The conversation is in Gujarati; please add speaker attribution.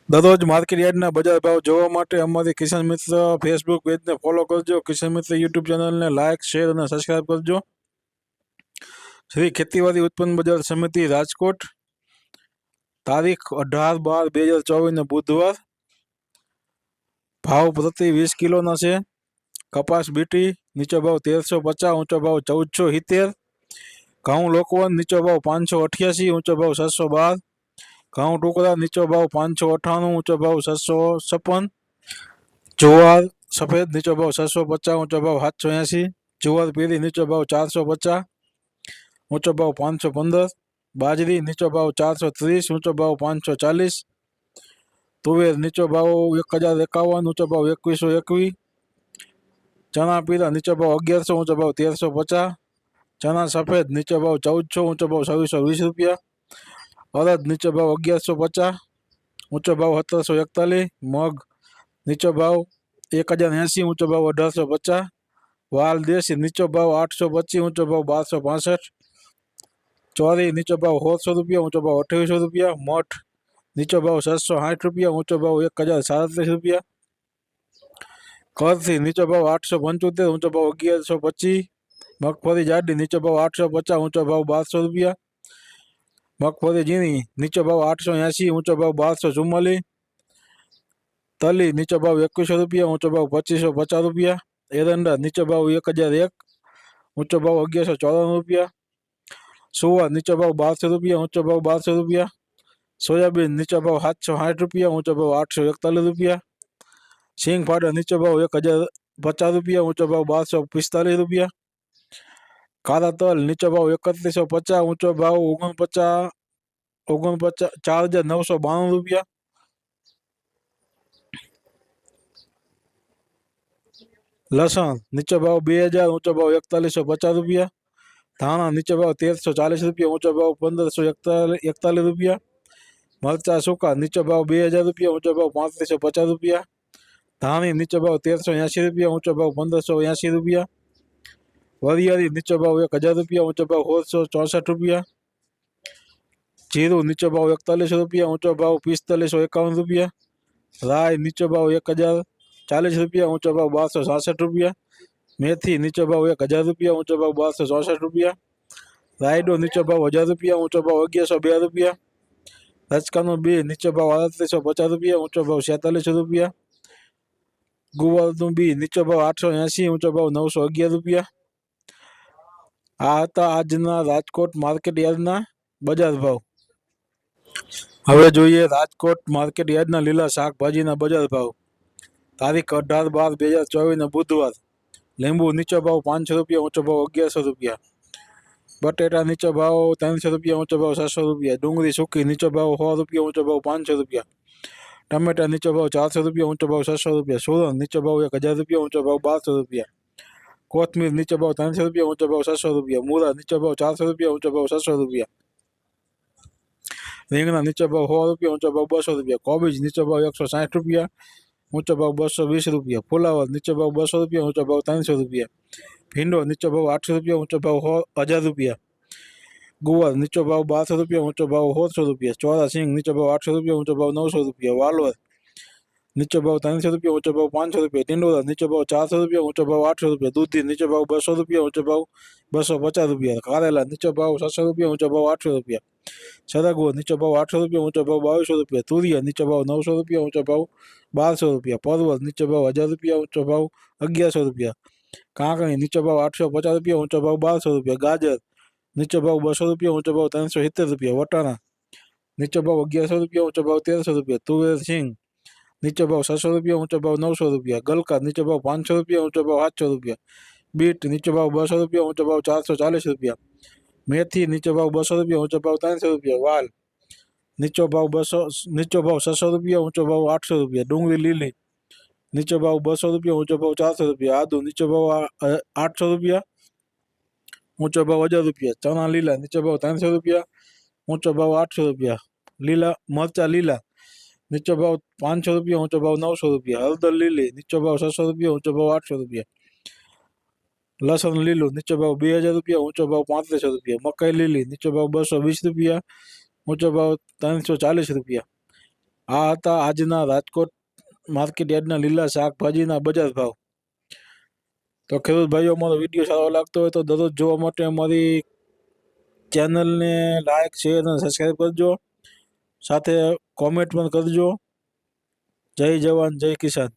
Speaker 1: દરરોજ માર્કેટ યાર્ડના બજાર ભાવ જોવા માટે અમારી કિસાન મિત્ર ફેસબુક પેજને ફોલો કરજો. કિસાન મિત્ર યુટ્યુબ ચેનલને લાઇક, શેર અને સબસ્ક્રાઇબ કરજો. શ્રી ખેતીવાડી ઉત્પન્ન બજાર સમિતિ રાજકોટ, તારીખ 18/12/2024 બુધવાર. ભાવ પ્રતિ 20 કિલોના છે. કપાસ બીટી નીચો ભાવ 1350, ઊંચો ભાવ 1470. ઘઉં લોકવન નીચો ભાવ 588, ઊંચો ભાવ 712. ઘઉં ટુકડા નીચો ભાવ 598, ઊંચો ભાવ 756. જુવાર સફેદ નીચો ભાવ 650, ઊંચો ભાવ 780. જુવાર પીળી નીચો ભાવ 450, ઊંચો ભાવ 515. બાજરી નીચો ભાવ 430, ઊંચો ભાવ 540. તુવેર નીચો ભાવ 1051, ઊંચો ભાવ 2121. ચણા પીળા નીચો ભાવ 1100, ઊંચો ભાવ 1350. ચણા સફેદ નીચો ભાવ 1400, ઊંચો ભાવ 2620 રૂપિયા. અડદ નીચો ભાવ 1150, ઊંચો ભાવ 1741. મગ નીચો ભાવ 1080, ઊંચો ભાવ 1850. વાલ દેશી નીચો ભાવ 825, ઊંચો ભાવ 1265. ચોરી નીચો ભાવ 1600 રૂપિયા, ઊંચો ભાવ 2800 રૂપિયા. મઠ નીચો ભાવ 760 રૂપિયા, ઊંચો ભાવ 1037 રૂપિયા. કરથી નીચો ભાવ 875, ઊંચો ભાવ 1125. મગફળી જાડી નીચો ભાવ 850, ઊંચો ભાવ 1200 રૂપિયા. મગફળી ઝીણી નીચો ભાવ 880, ઊંચો ભાવ 1244. તલી નીચો ભાવ 2100 રૂપિયા, ઊંચો ભાવ 2550 રૂપિયા. એરંડા નીચો ભાવ 1001, ઊંચો ભાવ 1194 રૂપિયા. સુવા નીચો ભાવ 1200 રૂપિયા, ઊંચો ભાવ 1200 રૂપિયા. સોયાબીન નીચો ભાવ 760 રૂપિયા, ઊંચો ભાવ 841 રૂપિયા. સિંગ ફાડા નીચો ભાવ 1050 રૂપિયા, ઊંચો ભાવ 1245 રૂપિયા. કાળા તલ નીચો ભાવ 3150, ઊંચો ભાવ 4992 રૂપિયા. લસણ નીચો ભાવ 2000, ઊંચો ભાવ 4150 રૂપિયા. ધાણા નીચો ભાવ 1340 રૂપિયા, ઊંચો ભાવ 1541 રૂપિયા. મરચા સૂકા નીચો ભાવ 2000 રૂપિયા, ઊંચો ભાવ 3550 રૂપિયા. ધાણી નીચો ભાવ 1380 રૂપિયા, ઊંચો ભાવ 1580 રૂપિયા. વરિયાળી નીચો ભાવ 1000 રૂપિયા, ઊંચો ભાવ 1664 રૂપિયા. જીરું નીચો ભાવ 41 રૂપિયા, ઊંચો ભાવ 4551 રૂપિયા. રાય નીચો ભાવ 1040 રૂપિયા, ઊંચો ભાવ 1266 રૂપિયા. મેથી નીચો ભાવ 1000 રૂપિયા, ઊંચો ભાવ 1264 રૂપિયા. રાયડો નીચો ભાવ 1000 રૂપિયા, ઊંચો ભાવ 1102 રૂપિયા. રચકાનું બી નીચો ભાવ 3850 રૂપિયા, ઊંચો ભાવ 46 રૂપિયા. ગુવારનું બી નીચો ભાવ 880, ઊંચો ભાવ 911 રૂપિયા. આ હતા આજના રાજકોટ માર્કેટ યાર્ડના બજાર ભાવ. હવે જોઈએ રાજકોટ માર્કેટ યાર્ડના લીલા શાકભાજીના બજાર ભાવ. તારીખ 18/12/2024 બુધવાર. લીંબુ નીચો ભાવ 500 રૂપિયા, ઊંચો ભાવ 1100 રૂપિયા. બટેટા નીચો ભાવ 300 રૂપિયા, ઊંચો ભાવ 700 રૂપિયા. ડુંગળી સૂકી નીચો ભાવ 100 રૂપિયા, ઊંચો ભાવ 500 રૂપિયા. ટમેટા નીચો ભાવ 400 રૂપિયા, ઊંચો ભાવ 600 રૂપિયા. સુરણ નીચો ભાવ 1000 રૂપિયા, ઊંચો ભાવ 1200 રૂપિયા. કોથમીર નીચો ભાવ 300 રૂપિયા, ઊંચો ભાવ 700 રૂપિયા. મૂળા નીચો ભાવ 400 રૂપિયા, ઊંચો ભાવ 600 રૂપિયા. રીંગણા નીચો ભાવ 100 રૂપિયા, ઊંચો ભાવ 200 રૂપિયા. કોબીજ નીચો ભાવ 160 રૂપિયા, ઊંચો ભાવ 220 રૂપિયા. ફુલાવર નીચો ભાવ 200 રૂપિયા, ઊંચો ભાવ 300 રૂપિયા. ભીંડો નીચો ભાવ 800 રૂપિયા, ઊંચો ભાવ 1000 રૂપિયા. ગુવાર નીચો ભાવ 1200 રૂપિયા, ઊંચો ભાવ 100 રૂપિયા. ચોરા સિંગ નીચો ભાવ 800 રૂપિયા, ઊંચો ભાવ 900 રૂપિયા. વાલોર નીચો ભાવ 300 રૂપિયા, ઊંચો ભાવ 500 રૂપિયા. ટિંડોરા નીચો ભાવ 400 રૂપિયા, ઊંચો ભાવ 800 રૂપિયા. દૂધી નીચો ભાવ 200 રૂપિયા, ઊંચો ભાવ 250 રૂપિયા. કારેલા નીચો ભાવ 700 રૂપિયા, ઊંચો ભાવ 800 રૂપિયા. સરગવો નીચો ભાવ 800 રૂપિયા, ઊંચો ભાવ 2200 રૂપિયા. તુરિયા નીચો ભાવ 900 રૂપિયા, ઊંચો ભાવ 1200 રૂપિયા. પરવળ નીચો ભાવ 1000 રૂપિયા, ઊંચો ભાવ 1100 રૂપિયા. કાંકણી નીચો ભાવ 850 રૂપિયા, ઊંચો ભાવ 1200 રૂપિયા. ગાજર નીચો ભાવ 200 રૂપિયા, ઊંચો ભાવ 370 રૂપિયા. વટાણા નીચો ભાવ 1100 રૂપિયા, ઊંચો ભાવ 1300 રૂપિયા. તુવેર સિંગ નીચો ભાવ 600 રૂપિયા, ઊંચો ભાવ 900 રૂપિયા. ગલકા નીચો ભાવ 500 રૂપિયા, ઊંચો ભાવ 700 રૂપિયા. બીટ નીચો ભાવ 200 રૂપિયા, ઊંચો ભાવ 440 રૂપિયા. મેથી નીચો ભાવ 200 રૂપિયા, ઊંચો ભાવ 300 રૂપિયા. વાલ નીચો ભાવ 600 રૂપિયા, ઊંચો ભાવ 800 રૂપિયા. ડુંગળી લીલી નીચો ભાવ 200 રૂપિયા, ઊંચો ભાવ 400 રૂપિયા. આદુ નીચો ભાવ 800 રૂપિયા, ઊંચો ભાવ 1000 રૂપિયા. ચણા લીલા નીચો ભાવ 300 રૂપિયા, ઊંચો ભાવ 800 રૂપિયા. લીલા મરચા લીલા નીચો ભાવ 500 રૂપિયા, ઊંચો ભાવ 900 રૂપિયા. હળદર લીલી નીચો ભાવ 600 રૂપિયા, ઊંચો ભાવ 800 રૂપિયા. લસણ લીલું નીચો ભાવ 2000 રૂપિયા, ઊંચો ભાવ 3500 રૂપિયા. મકાઈ લીલી નીચો ભાવ 220 રૂપિયા, ઊંચો ભાવ 340 રૂપિયા. આ હતા આજના રાજકોટ માર્કેટ યાર્ડના લીલા શાકભાજીના બજાર ભાવ. તો ખેડૂત ભાઈઓ, અમારો વિડીયો સારો લાગતો હોય તો દરરોજ જોવા માટે અમારી ચેનલને લાઈક, શેર અને સબસ્ક્રાઈબ કરજો. સાથે કોમેન્ટ પણ કરજો. જય જવાન, જય કિસાન.